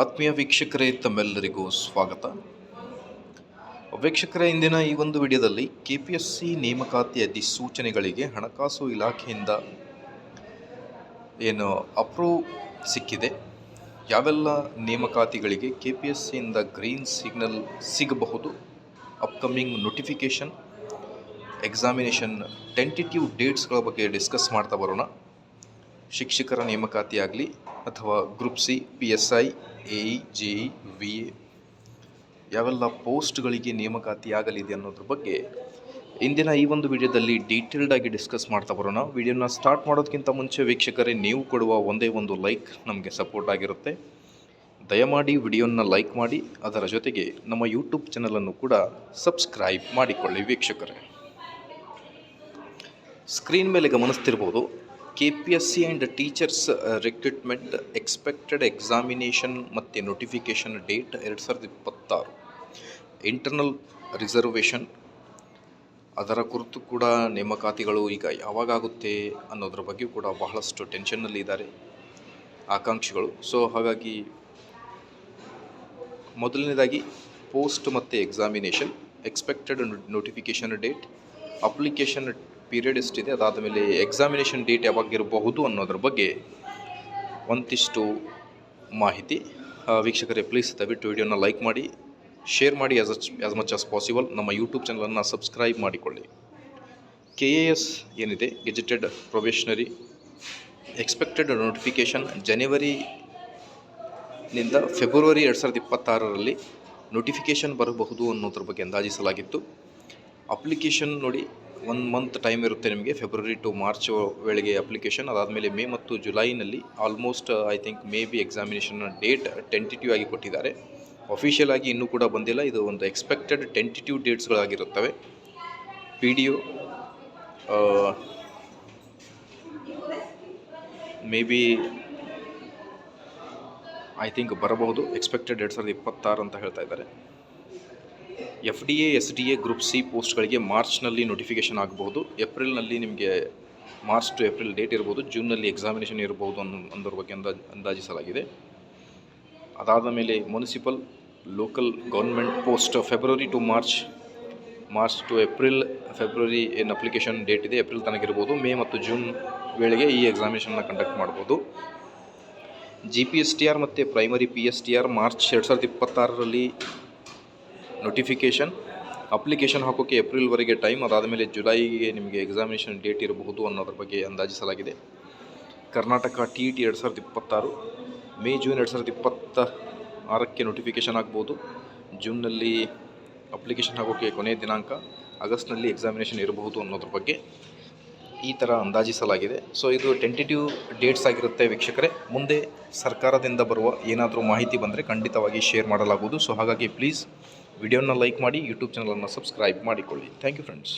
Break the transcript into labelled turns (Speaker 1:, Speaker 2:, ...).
Speaker 1: ಆತ್ಮೀಯ ವೀಕ್ಷಕರೇ, ತಮ್ಮೆಲ್ಲರಿಗೂ ಸ್ವಾಗತ. ವೀಕ್ಷಕರೇ, ಇಂದಿನ ಈ ಒಂದು ವಿಡಿಯೋದಲ್ಲಿ KPSC ನೇಮಕಾತಿ ಅಧಿಸೂಚನೆಗಳಿಗೆ ಹಣಕಾಸು ಇಲಾಖೆಯಿಂದ ಏನು ಅಪ್ರೂವ್ ಸಿಕ್ಕಿದೆ, ಯಾವೆಲ್ಲ ನೇಮಕಾತಿಗಳಿಗೆ KPSCಯಿಂದ ಗ್ರೀನ್ ಸಿಗ್ನಲ್ ಸಿಗಬಹುದು, ಅಪ್ಕಮಿಂಗ್ ನೋಟಿಫಿಕೇಷನ್, ಎಕ್ಸಾಮಿನೇಷನ್ ಟೆಂಟೇಟಿವ್ ಡೇಟ್ಸ್ಗಳ ಬಗ್ಗೆ ಡಿಸ್ಕಸ್ ಮಾಡ್ತಾ ಬರೋಣ. ಶಿಕ್ಷಕರ ನೇಮಕಾತಿ ಆಗಲಿ ಅಥವಾ group C, PSI, AE, JE, VA ಯಾವೆಲ್ಲ ಪೋಸ್ಟ್ಗಳಿಗೆ ನೇಮಕಾತಿ ಆಗಲಿದೆ ಅನ್ನೋದ್ರ ಬಗ್ಗೆ ಇಂದಿನ ಈ ಒಂದು ವಿಡಿಯೋದಲ್ಲಿ ಡೀಟೇಲ್ಡ್ ಆಗಿ ಡಿಸ್ಕಸ್ ಮಾಡ್ತಾ ಬರೋಣ. ವಿಡಿಯೋನ ಸ್ಟಾರ್ಟ್ ಮಾಡೋದಕ್ಕಿಂತ ಮುಂಚೆ ವೀಕ್ಷಕರೇ, ನೀವು ಕೊಡುವ ಒಂದೇ ಒಂದು ಲೈಕ್ ನಮಗೆ ಸಪೋರ್ಟ್ ಆಗಿರುತ್ತೆ. ದಯಮಾಡಿ ವಿಡಿಯೋನ ಲೈಕ್ ಮಾಡಿ, ಅದರ ಜೊತೆಗೆ ನಮ್ಮ ಯೂಟ್ಯೂಬ್ ಚಾನಲನ್ನು ಕೂಡ ಸಬ್ಸ್ಕ್ರೈಬ್ ಮಾಡಿಕೊಳ್ಳಿ. ವೀಕ್ಷಕರೇ, ಸ್ಕ್ರೀನ್ ಮೇಲೆ ಗಮನಿಸ್ತಿರ್ಬೋದು, KPSC and teachers recruitment expected examination ಮತ್ತು ನೋಟಿಫಿಕೇಷನ್ ಡೇಟ್ 2026. ಇಂಟರ್ನಲ್ ರಿಸರ್ವೇಷನ್ ಅದರ ಕುರಿತು ಕೂಡ ನೇಮಕಾತಿಗಳು ಈಗ ಯಾವಾಗುತ್ತೆ ಅನ್ನೋದ್ರ ಬಗ್ಗೆ ಕೂಡ ಬಹಳಷ್ಟು ಟೆನ್ಷನ್ನಲ್ಲಿದ್ದಾರೆ ಆಕಾಂಕ್ಷಿಗಳು. ಸೊ ಹಾಗಾಗಿ ಮೊದಲನೇದಾಗಿ ಪೋಸ್ಟ್ ಮತ್ತು examination expected notification date, application period ಎಷ್ಟಿದೆ, ಅದಾದ ಮೇಲೆ ಎಕ್ಸಾಮಿನೇಷನ್ ಡೇಟ್ ಯಾವಾಗಿರಬಹುದು ಅನ್ನೋದ್ರ ಬಗ್ಗೆ ಒಂದಿಷ್ಟು ಮಾಹಿತಿ. ವೀಕ್ಷಕರೇ, ಪ್ಲೀಸ್ ದಯವಿಟ್ಟು ವಿಡಿಯೋನ ಲೈಕ್ ಮಾಡಿ, ಶೇರ್ ಮಾಡಿ, ಆಸ್ ಮಚ್ ಆಸ್ ಪಾಸಿಬಲ್ ನಮ್ಮ ಯೂಟ್ಯೂಬ್ ಚಾನಲನ್ನು ಸಬ್ಸ್ಕ್ರೈಬ್ ಮಾಡಿಕೊಳ್ಳಿ. KAS ಏನಿದೆ, ಗೆಜೆಟೆಡ್ ಪ್ರೊಬೇಷನರಿ, ಎಕ್ಸ್ಪೆಕ್ಟೆಡ್ ನೋಟಿಫಿಕೇಷನ್ ಜನವರಿನಿಂದ ಫೆಬ್ರವರಿ 2026ರಲ್ಲಿ ನೋಟಿಫಿಕೇಷನ್ ಬರಬಹುದು ಅನ್ನೋದ್ರ ಬಗ್ಗೆ ಅಂದಾಜಿಸಲಾಗಿತ್ತು. ಅಪ್ಲಿಕೇಶನ್ ನೋಡಿ, 1 ಮಂತ್ ಟೈಮ್ ಇರುತ್ತೆ ನಿಮಗೆ, ಫೆಬ್ರವರಿ ಟು ಮಾರ್ಚ್ ವೇಳೆಗೆ ಅಪ್ಲಿಕೇಶನ್. ಅದಾದಮೇಲೆ ಮೇ ಮತ್ತು ಜುಲೈನಲ್ಲಿ almost I think maybe examination date tentative ಆಗಿ ಕೊಟ್ಟಿದ್ದಾರೆ. ಅಫಿಷಿಯಲ್ ಆಗಿ ಇನ್ನೂ ಕೂಡ ಬಂದಿಲ್ಲ. ಇದು ಒಂದು ಎಕ್ಸ್ಪೆಕ್ಟೆಡ್ ಟೆಂಟೇಟಿವ್ ಡೇಟ್ಸ್ಗಳಾಗಿರುತ್ತವೆ. PDO maybe I think ಬರಬಹುದು, ಎಕ್ಸ್ಪೆಕ್ಟೆಡ್ 2026 ಅಂತ ಹೇಳ್ತಾ ಇದ್ದಾರೆ. FDA, SDA, ಗ್ರೂಪ್ ಸಿ ಪೋಸ್ಟ್ಗಳಿಗೆ ಮಾರ್ಚ್ನಲ್ಲಿ ನೋಟಿಫಿಕೇಷನ್ ಆಗಬಹುದು. ಏಪ್ರಿಲ್ನಲ್ಲಿ ನಿಮಗೆ ಮಾರ್ಚ್ ಟು ಏಪ್ರಿಲ್ ಡೇಟ್ ಇರ್ಬೋದು. ಜೂನ್ನಲ್ಲಿ ಎಕ್ಸಾಮಿನೇಷನ್ ಇರ್ಬೋದು ಅನ್ನೋದ್ರ ಬಗ್ಗೆ ಅಂದಾಜಿಸಲಾಗಿದೆ. ಅದಾದ ಮೇಲೆ municipal, local government post February to March to April, February ಏನು ಅಪ್ಲಿಕೇಶನ್ ಡೇಟ್ ಇದೆ ಏಪ್ರಿಲ್ ತನಕ ಇರ್ಬೋದು. ಮೇ ಮತ್ತು ಜೂನ್ ವೇಳೆಗೆ ಈ ಎಕ್ಸಾಮಿನೇಷನ್ನ ಕಂಡಕ್ಟ್ ಮಾಡ್ಬೋದು. GPSTR ಮತ್ತು ಪ್ರೈಮರಿ PSTR ಮಾರ್ಚ್ 2026ರಲ್ಲಿ ನೋಟಿಫಿಕೇಷನ್, ಅಪ್ಲಿಕೇಶನ್ ಹಾಕೋಕ್ಕೆ ಏಪ್ರಿಲ್ವರೆಗೆ ಟೈಮ್. ಅದಾದಮೇಲೆ ಜುಲೈಗೆ ನಿಮಗೆ ಎಕ್ಸಾಮಿನೇಷನ್ ಡೇಟ್ ಇರಬಹುದು ಅನ್ನೋದ್ರ ಬಗ್ಗೆ ಅಂದಾಜಿಸಲಾಗಿದೆ. ಕರ್ನಾಟಕ TET 2026 ಮೇ ಜೂನ್ 2026ಕ್ಕೆ ನೋಟಿಫಿಕೇಷನ್ ಆಗ್ಬೋದು. ಜೂನ್ನಲ್ಲಿ ಅಪ್ಲಿಕೇಶನ್ ಹಾಕೋಕ್ಕೆ ಕೊನೆಯ ದಿನಾಂಕ, ಆಗಸ್ಟ್ನಲ್ಲಿ ಎಕ್ಸಾಮಿನೇಷನ್ ಇರಬಹುದು ಅನ್ನೋದ್ರ ಬಗ್ಗೆ ಈ ಥರ ಅಂದಾಜಿಸಲಾಗಿದೆ. ಸೊ ಇದು ಟೆಂಟೇಟಿವ್ ಡೇಟ್ಸ್ ಆಗಿರುತ್ತೆ ವೀಕ್ಷಕರೇ. ಮುಂದೆ ಸರ್ಕಾರದಿಂದ ಬರುವ ಏನಾದರೂ ಮಾಹಿತಿ ಬಂದರೆ ಖಂಡಿತವಾಗಿ ಶೇರ್ ಮಾಡಲಾಗುವುದು. ಸೊ ಹಾಗಾಗಿ ಪ್ಲೀಸ್ ವಿಡಿಯೋನ ಲೈಕ್ ಮಾಡಿ, ಯೂಟ್ಯೂಬ್ ಚಾನಲನ್ನು ಸಬ್ಸ್ಕ್ರೈಬ್ ಮಾಡಿಕೊಳ್ಳಿ. Thank you friends.